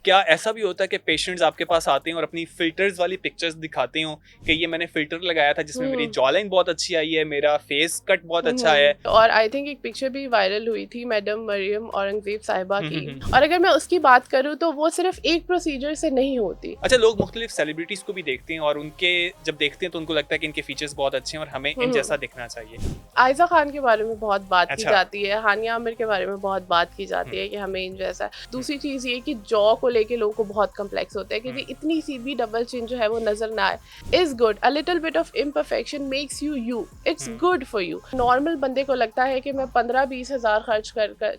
क्या ऐसा भी होता है कि पेशेंट्स आपके पास आते हैं और अपनी फ़िल्टर्स वाली पिक्चर्स दिखाते हों कि ये मैंने फ़िल्टर लगाया था जिसमें मेरी हुँ। जॉ लाइन बहुत अच्छी आई है, मेरा फेस कट बहुत अच्छा है? और आई थिंक एक पिक्चर भी वायरल हुई थी मैडम मरियम औरंगज़ेब साहिबा हुँ, की। हुँ, हुँ। और अगर मैं उसकी बात करूँ तो वो सिर्फ़ एक प्रोसीजर से नहीं होती। अच्छा, लोग मुख्तलिफ सेलिब्रिटीज़ को भी देखते हैं और उनके जब देखते हैं तो उनको लगता है कि इनके फ़ीचर्स बहुत अच्छे हैं और हमें इन हुँ। जैसा दिखना चाहिए। आयज़ा खान के बारे में बहुत बात की अच्छा। जाती है, हानिया आमिर के बारे में बहुत बात की हुँ, जाती है कि हमें इन जैसा। हुँ, दूसरी चीज़ ये कि जॉ को लेके लोगों को बहुत कॉम्प्लेक्स होता है कि हुँ, जी इतनी सी भी डबल चिन जो है वो नज़र ना आए। Is good, a little bit of imperfection makes you you, it's hmm. Good for you. Normal बंदे को लगता है कि मैं 15-20 हज़ार खर्च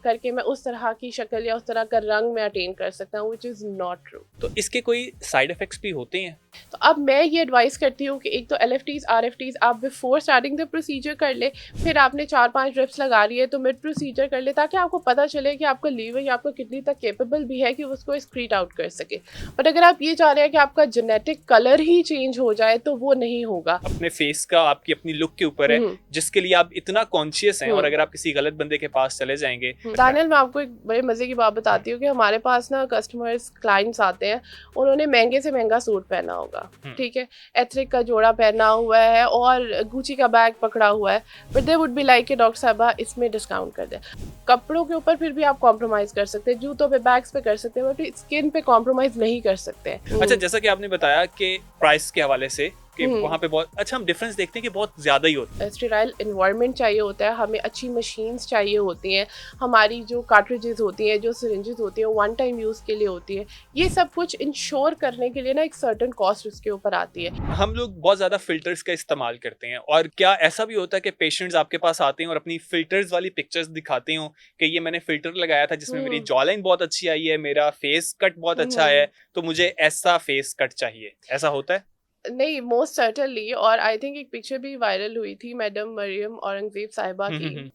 करके मैं उस तरह की शक्ल या उस तरह का रंग मैं अटेन कर सकता हूँ, व्हिच इज़ नॉट ट्रू। तो इसके कोई साइड इफ़ेक्ट्स भी होते हैं? तो अब मैं ये एडवाइस करती हूँ कि एक तो एलएफटीज़, आरएफटीज़ आप बिफोर स्टार्टिंग द प्रोसीजर कर ले, फिर आपने 4-5 ड्रिप्स लगा रही है तो मिड प्रोसीजर कर ले, ताकि आपको पता चले कि आपका लीवर या आपका किडनी तक कैपेबल भी है कि उसको एक्सक्रीट आउट कर सके। बट अगर आप ये चाह रहे हैं कि आपका जेनेटिक कलर ही चेंज हो जाए तो वो नहीं होगा। अपने फेस का आपकी अपनी लुक के ऊपर है, हुँ, जिसके लिए आप इतना कॉन्शियस हैं और हुँ। अगर आप किसी गलत बंदे के पास चले जाएँगे। अच्छा। दानियल, मैं आपको एक बड़े मज़े की बात हुँ, बताती हूँ कि हमारे पास ना कस्टमर्स, क्लाइंट्स आते हैं, उन्होंने महँगे से महँगा सूट पहना होगा, हुँ, ठीक है? एथनिक का जोड़ा पहना हुआ है और गुची का बैग पकड़ा हुआ है, but they would be like कि डॉक्टर साहबा इसमें डिस्काउंट कर दें। कपड़ों के ऊपर फिर भी आप कॉम्प्रोमाइज़ कर सकते हैं, जूतों पे, बैग्स पे कर सकते हैं, बट स्किन पे कॉम्प्रोमाइज़ नहीं कर सकते हैं। अच्छा, जैसा कि आपने बताया कि प्राइस के हवाले से कि हुँ। वहाँ पे बहुत अच्छा हम डिफरेंस देखते हैं कि बहुत ज़्यादा ही होता है। स्टेराइल इन्वायरमेंट चाहिए होता है, हमें अच्छी मशीन्स चाहिए होती हैं, हमारी जो कार्ट्रिजेज़ होती हैं, जो सिरिंजेस होती हैं, वन टाइम यूज़ के लिए होती है। ये सब कुछ इंश्योर करने के लिए ना एक सर्टेन कॉस्ट उसके ऊपर आती है। हम लोग बहुत ज़्यादा फ़िल्टर्स का इस्तेमाल करते हैं और क्या ऐसा भी होता है कि पेशेंट्स आपके पास आते हैं और अपनी फ़िल्टर्स वाली पिक्चर्स दिखाते हों कि ये मैंने फ़िल्टर लगाया था जिसमें मेरी हुँ, जॉ लाइन बहुत अच्छी आई है, मेरा फेस कट बहुत अच्छा है, हुँ। तो मुझे ऐसा फेस कट चाहिए। ऐसा होता है? नहीं, मोस्ट सर्टेनली। और आई थिंक एक पिक्चर भी वायरल हुई थी मैडम मरियम औरंगज़ेब साहिबा हुँ, की। हुँ, हुँ।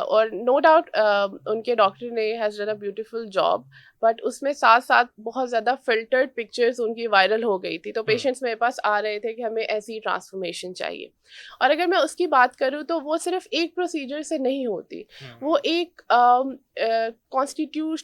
और नो डाउट उनके डॉक्टर ने has done a beautiful job, but उसमें साथ-साथ बहुत ज़्यादा फ़िल्टर्ड पिक्चर्स उनकी वायरल हो गई थी। तो हुँ, पेशेंट्स मेरे पास आ रहे थे कि हमें ऐसी ट्रांसफ़ॉर्मेशन चाहिए। और अगर मैं उसकी बात करूँ तो वो सिर्फ़ एक प्रोसीजर से नहीं होती। हुँ, वो एक कॉन्स्टिट्यूट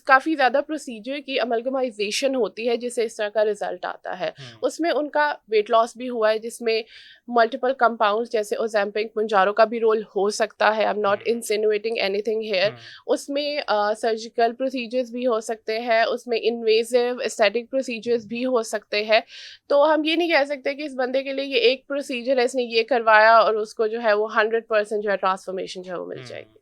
काफ़ी ज़्यादा प्रोसीजर की अमलगमाइज़ेशन होती है जिससे इस तरह का रिज़ल्ट आता है। हुँ, उसमें उनका वेट लॉस भी हुआ है, जिसमें मल्टीपल कंपाउंड्स जैसे ओज़ेम्पिक, मोunjaro का भी रोल हो सकता है। I am not hmm, insinuating anything here. Hmm. उसमें सर्जिकल प्रोसीजर्स भी हो सकते हैं, उसमें इन्वेसिव एस्थेटिक प्रोसीजर्स भी हो सकते हैं। तो हम ये नहीं कह सकते कि इस बंदे के लिए ये एक प्रोसीजर है, इसने ये करवाया और उसको जो है वो 100% जो है ट्रांसफॉर्मेशन जो है वो मिल हुँ। जाएगी।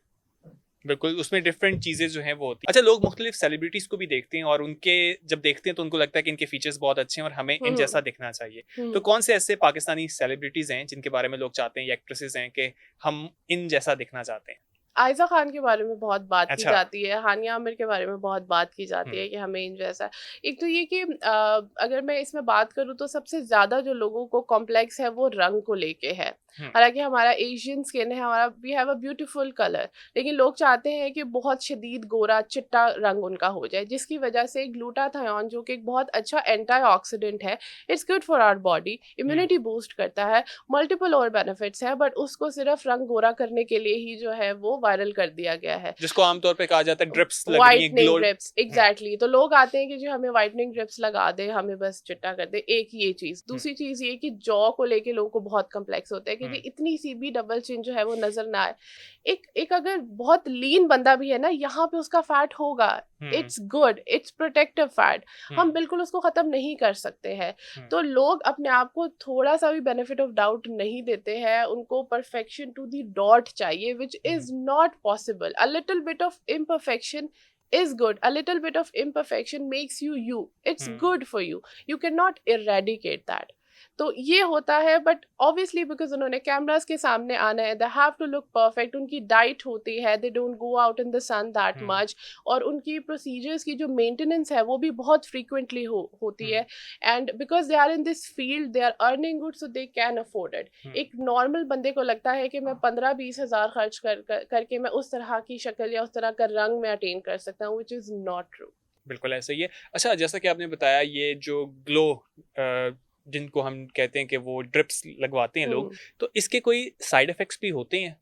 बिल्कुल, उसमें डिफरेंट चीज़ें जो हैं वो होती हैं। अच्छा, लोग मुख्तलिफ सेलिब्रिटीज़ को भी देखते हैं और उनके जब देखते हैं तो उनको लगता है कि इनके फीचर्स बहुत अच्छे हैं और हमें इन हुँ, जैसा दिखना चाहिए। तो हुँ। कौन से ऐसे पाकिस्तानी सेलिब्रिटीज़ हैं जिनके बारे में लोग चाहते हैं या एक्ट्रेसेस हैं कि हम इन जैसा दिखना चाहते हैं? आयज़ा खान के बारे में बहुत बात की अच्छा। जाती है, हानिया आमिर के बारे में बहुत बात की जाती हुँ, है कि हमें इन जैसा। एक तो ये कि अगर मैं इसमें बात करूँ तो सबसे ज़्यादा जो लोगों को कॉम्प्लेक्स है वो रंग को लेके है। हुँ, हालाँकि हमारा एशियन स्किन है, हमारा we have a beautiful colour, लेकिन लोग चाहते हैं कि बहुत शदीद गोरा चिट्टा रंग उनका हो जाए, जिसकी वजह से ग्लूटाथायोन जो कि एक बहुत अच्छा एंटीऑक्सीडेंट है, it's good for our body, हुँ। इम्यूनिटी बूस्ट करता है, मल्टीपल और बेनिफिट्स हैं, बट उसको सिर्फ रंग गोरा करने के लिए ही जो है वो वायरल कर दिया गया है। जिसको आम तौर पे कहा जाता है ड्रिप्स लग रही हैं, व्हाइटनिंग ग्लो। ड्रिप्स, हुँ, एग्जैक्टली। तो लोग आते हैं कि जी हमें व्हाइटनिंग ड्रिप्स लगा दे, हमें बस चिट्टा कर दे। एक ये चीज, हुँ, दूसरी चीज ये कि जॉ को लेके लोगों को बहुत कम्प्लेक्स होता है कि जी हुँ, इतनी सी भी डबल चिन जो है वो नजर ना आए। एक एक अगर बहुत लीन बंदा भी है ना, यहाँ पे उसका फैट होगा। Hmm, it's good, it's protective fat. Hmm, हम बिल्कुल उसको खत्म नहीं कर सकते हैं। हुँ, तो लोग अपने आप को थोड़ा सा भी बेनिफिट ऑफ डाउट नहीं देते हैं, उनको परफेक्शन टू द डॉट चाहिए, which hmm, is not possible. A little bit of imperfection is good. A little bit of imperfection makes you you. It's hmm. good for you. You cannot eradicate that. तो ये होता है, but obviously because उन्होंने cameras के सामने आना है, they have to look perfect. उनकी डाइट होती है, they don't go out in the sun that hmm, much. और उनकी प्रोसीजर्स की जो मेंटेनेंस है वो भी बहुत फ्रीक्वेंटली होती हुँ, है। And because they are in this field, they are earning good, so they can afford it. Hmm. एक नॉर्मल बंदे को लगता है कि मैं 15-20 हज़ार खर्च करके मैं उस तरह की शक्ल या उस तरह का रंग मैं अटेन कर सकता हूँ, विच इज़ नॉट ट्रू। बिल्कुल ऐसा ही है। अच्छा, जैसा कि आपने बताया ये जो ग्लो जिनको हम कहते हैं कि वो ड्रिप्स लगवाते हैं लोग, हम्म। तो इसके कोई साइड इफ़ेक्ट्स भी होते हैं?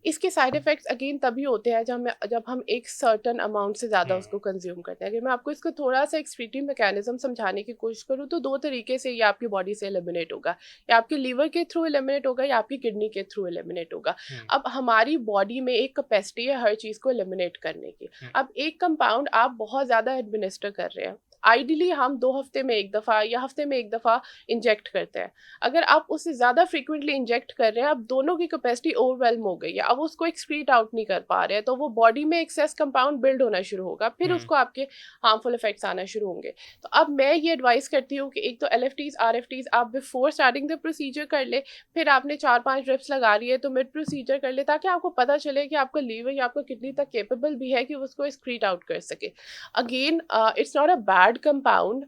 इसके साइड इफ़ेक्ट्स अगेन तभी होते हैं जब हम एक सर्टेन अमाउंट से ज़्यादा हुँ। उसको कंज़्यूम करते हैं। अगर मैं आपको इसको थोड़ा-सा एक्सक्रीटरी मैकेनिज़्म समझाने की कोशिश करूँ तो 2 तरीके से ये आपकी बॉडी से एलिमिनेट होगा। या आपके लिवर के थ्रू एलिमिनेट होगा या आपकी किडनी के थ्रू एलिमिनेट होगा। हुँ, अब हमारी बॉडी में एक कैपेसिटी है हर चीज़ को एलिमिनेट करने की। हुँ, अब एक कंपाउंड आप बहुत ज़्यादा एडमिनिस्टर कर रहे हैं। आइडियली हम 2 हफ्ते में 1 दफ़ा या हफ्ते में 1 दफ़ा इंजेक्ट करते हैं। अगर आप उससे ज़्यादा फ्रीक्वेंटली इंजेक्ट कर रहे हैं, अब दोनों की कैपेसिटी ओवरवेल्म हो गई है, अब उसको एक्सक्रीट आउट नहीं कर पा रहे हैं, तो वो बॉडी में एक्सेस कंपाउंड बिल्ड होना शुरू होगा, फिर हुँ, उसको आपके हार्मफुल इफेक्ट्स आना शुरू होंगे। तो अब मैं ये एडवाइस करती हूँ कि एक तो एलएफटीज आरएफटीज आप बिफोर स्टार्टिंग द प्रोसीजर कर ले, फिर आपने 4-5 ड्रिप्स लगा रही है तो मिड प्रोसीजर कर ले, ताकि आपको पता चले कि आपका लीवर या आपका किडनी तक केपेबल भी है कि वो उसको एक्सक्रीट आउट कर सके। Again it's not a bad compound.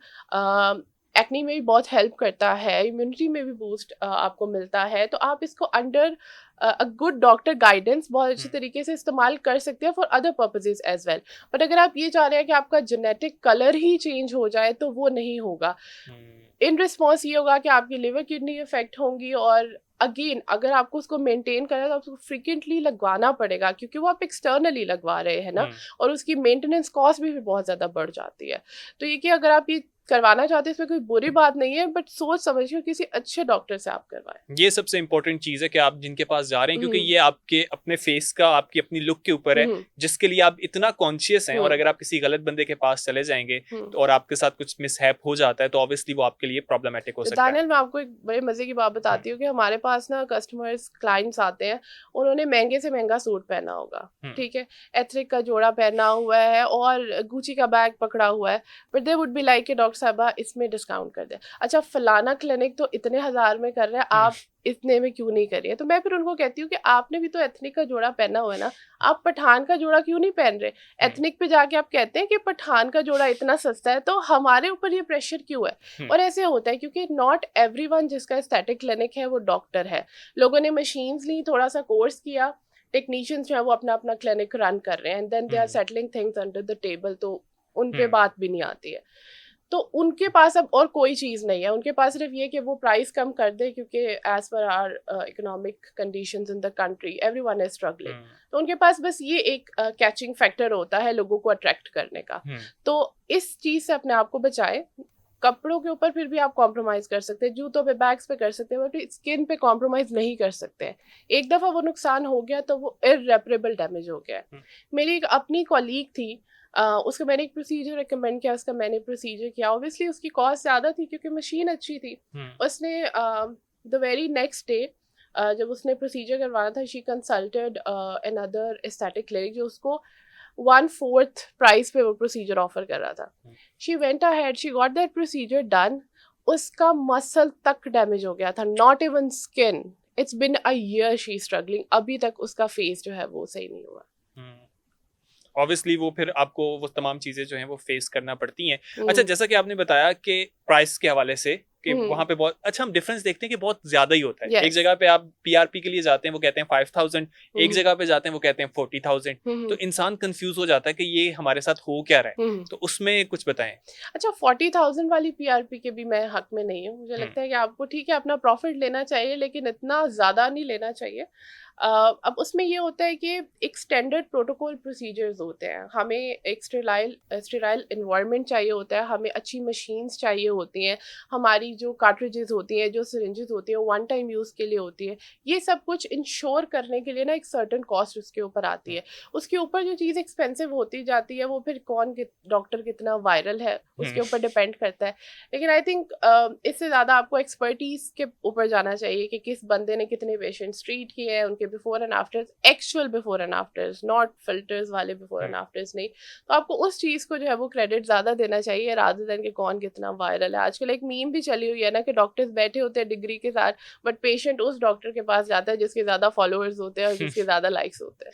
Acne में भी बहुत हेल्प करता है, इम्यूनिटी में भी बूस्ट आपको मिलता है, तो आप इसको under a good doctor guidance बहुत अच्छे हुँ, तरीके से इस्तेमाल कर सकते हैं for other purposes as well. But अगर आप ये चाह रहे हैं कि आपका जेनेटिक कलर ही चेंज हो जाए तो वो नहीं होगा। हुँ, इन रिस्पॉन्स ये होगा कि आपकी लिवर किडनी इफेक्ट होंगी, और अगेन अगर आपको उसको मेंटेन करना है तो आपको फ्रिक्वेंटली लगवाना पड़ेगा, क्योंकि वो आप एक्सटर्नली लगवा रहे हैं ना, हुँ। और उसकी मेंटेनेंस कॉस्ट भी बहुत ज़्यादा बढ़ जाती है। तो ये कि अगर आप ये करवाना चाहते हैं इसमें कोई बुरी बात नहीं है, बट सोच समझ के किसी अच्छे डॉक्टर से आप करवाएं। ये सबसे इम्पोर्टेंट चीज़ है कि आप जिनके पास जा रहे हैं, क्योंकि हम्म ये आपके अपने फेस का, आपकी अपनी लुक के ऊपर है, हम्म जिसके लिए आप इतना कॉन्शियस हैं। और हम्म अगर आप किसी गलत बंदे के पास चले जाएँगे हम्म तो और आपके साथ कुछ मिसहैप हो जाता है, तो ऑब्वियसली वो आपके लिए प्रॉब्लमैटिक हो तो सकता है। दानियल, मैं आपको एक बड़े मज़े की बात हुँ, बताती हूँ कि हमारे पास ना कस्टमर्स क्लाइंट्स आते हैं, उन्होंने महंगे से महंगा सूट पहना होगा, हुँ, ठीक है, एथनिक का जोड़ा पहना हुआ है और गुची का बैग पकड़ा हुआ है, but they would be like कि डॉक्टर साहबा इसमें डिस्काउंट कर दें। अच्छा, फलाना क्लिनिक तो इतने हज़ार में कर रहे हैं, हुँ, आप इतने में क्यों नहीं कर रही है? तो मैं फिर उनको कहती हूँ कि आपने भी तो एथनिक का जोड़ा पहना हुआ है ना, आप पठान का जोड़ा क्यों नहीं पहन रहे? हुँ, एथनिक पे जाके आप कहते हैं कि पठान का जोड़ा इतना सस्ता है, तो हमारे ऊपर ये प्रेशर क्यों है? हुँ, और ऐसे होता है क्योंकि नॉट एवरीवन जिसका एस्थेटिक क्लिनिक है वो डॉक्टर है। लोगों ने मशीन्स ली, थोड़ा सा कोर्स किया, टेक्नीशियंस जो है वो अपना अपना क्लिनिक रन कर रहे हैं, and then they are hmm, settling things under the table, तो उन पे हुँ, बात भी नहीं आती है। तो उनके पास अब और कोई चीज़ नहीं है, उनके पास सिर्फ ये कि वो प्राइस कम कर दे, क्योंकि as per our economic conditions in the country everyone is struggling. Hmm, तो उनके पास बस ये एक कैचिंग फैक्टर होता है लोगों को अट्रैक्ट करने का। हुँ, तो इस चीज़ से अपने आप को बचाएं। कपड़ों के ऊपर फिर भी आप कॉम्प्रोमाइज़ कर सकते हैं, जूतों पे, बैग्स पे कर सकते हैं, बट स्किन पे कॉम्प्रोमाइज़ नहीं कर सकते हैं। एक दफ़ा वो नुकसान हो गया तो वो इर्रेपरेबल डैमेज हो गया है। हुँ, मेरी एक अपनी कॉलीग थी, उसको मैंने एक प्रोसीजर रिकमेंड किया, उसका मैंने प्रोसीजर किया। ऑब्वियसली उसकी कॉस्ट ज़्यादा थी क्योंकि मशीन अच्छी थी। हुँ, उसने द वेरी नेक्स्ट डे जब उसने प्रोसीजर करवाना था, she consulted another aesthetic clinic जो उसको 1/4 प्राइस पे वो प्रोसीजर ऑफर कर रहा था। Hmm, she went ahead, she got that procedure done. उसका मसल तक डैमेज हो गया था, not even skin. It's been a year she struggling, अभी तक उसका फेस जो है वो सही नहीं हुआ। हुँ। ऑब्वियसली वो फिर आपको वो तमाम चीज़ें जो हैं वो फेस करना पड़ती हैं। अच्छा, हम्म जैसा कि आपने बताया कि प्राइस के हवाले से कि हम्म वहाँ पे बहुत अच्छा हम डिफरेंस देखते हैं कि बहुत ज़्यादा ही होता है। एक यस जगह पे आप पीआरपी के लिए जाते हैं, वो कहते हैं 5000, एक हम्म जगह पे जाते हैं वो कहते हैं 40000। तो हम्म इंसान कन्फ्यूज़ हो जाता है कि ये हमारे साथ हो क्या रहा है? हम्म तो उसमें कुछ बताएँ? अच्छा, 40,000 वाली पीआरपी के भी मैं हक में नहीं हूँ। मुझे हुँ, लगता है कि आपको ठीक है अपना प्रॉफिट लेना चाहिए, लेकिन इतना ज़्यादा नहीं लेना चाहिए। अब उसमें ये होता है कि एक स्टैंडर्ड प्रोटोकॉल प्रोसीजर्स होते हैं। हमें एक स्टेराइल एनवायरनमेंट चाहिए होता है, हमें अच्छी मशीन्स चाहिए होती हैं, हमारी जो कार्ट्रिजेस होती हैं, जो सिरिंजेस होती हैं, वो वन टाइम यूज़ के लिए होती है। ये सब कुछ इंश्योर करने के लिए ना एक सर्टेन कॉस्ट उसके ऊपर आती हुँ, है। उसके ऊपर जो चीज़ एक्सपेंसिव होती जाती है वो फिर डॉक्टर कितना वायरल है हुँ, उसके ऊपर डिपेंड करता है। लेकिन आई थिंक इससे ज़्यादा आपको एक्सपर्टीज के ऊपर जाना चाहिए कि किस बंदे ने कितने पेशेंट्स ट्रीट किए हैं, उनके before and afters, actual before and afters, not filters वाले बिफोर हुँ। एंड आफ्टर्स नहीं। तो आपको उस चीज़ को जो है वो क्रेडिट ज़्यादा देना चाहिए रादर देन कि कौन कितना वायरल है। आजकल एक मीम भी चली हुई है ना कि डॉक्टर्स बैठे होते हैं डिग्री के साथ, बट पेशेंट उस डॉक्टर के पास जाता है जिसके ज़्यादा फॉलोअर्स होते हैं और जिसके ज़्यादा लाइक्स होते हैं।